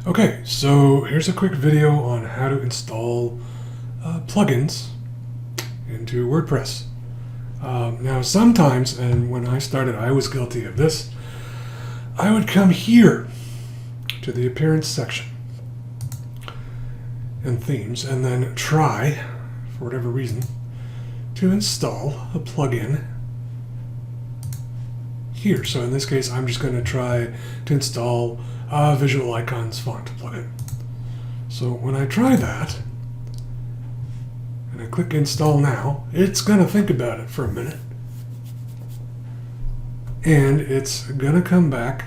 Okay, so here's a quick video on how to install plugins into WordPress. Now sometimes, and when I started I was guilty of this, I would come here to the appearance section and themes and then try, for whatever reason, to install a plugin here. So in this case I'm just going to try to install a visual icons font plugin. So when I try that and I click install now, it's going to think about it for a minute and it's going to come back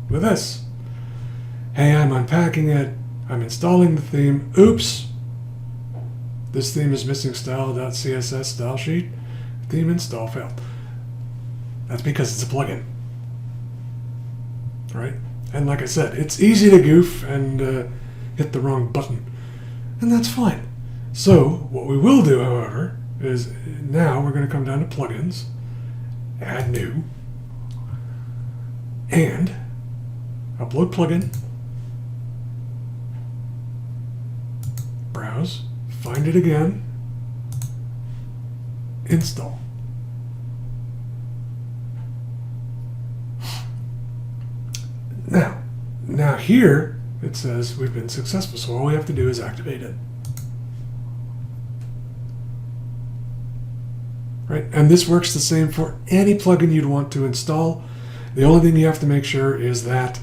with this. Hey, I'm unpacking it, I'm installing the theme, oops, this theme is missing style.css style sheet, theme install failed. That's because it's a plugin, right? And like I said, it's easy to goof and hit the wrong button, and that's fine. So what we will do, however, is now we're going to come down to plugins, add new, and upload plugin, browse, find it again, install. Now here it says we've been successful, so all we have to do is activate it. Right? And this works the same for any plugin you'd want to install. The only thing you have to make sure is that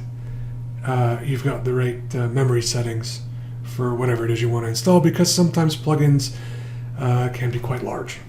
you've got the right memory settings for whatever it is you want to install, because sometimes plugins can be quite large.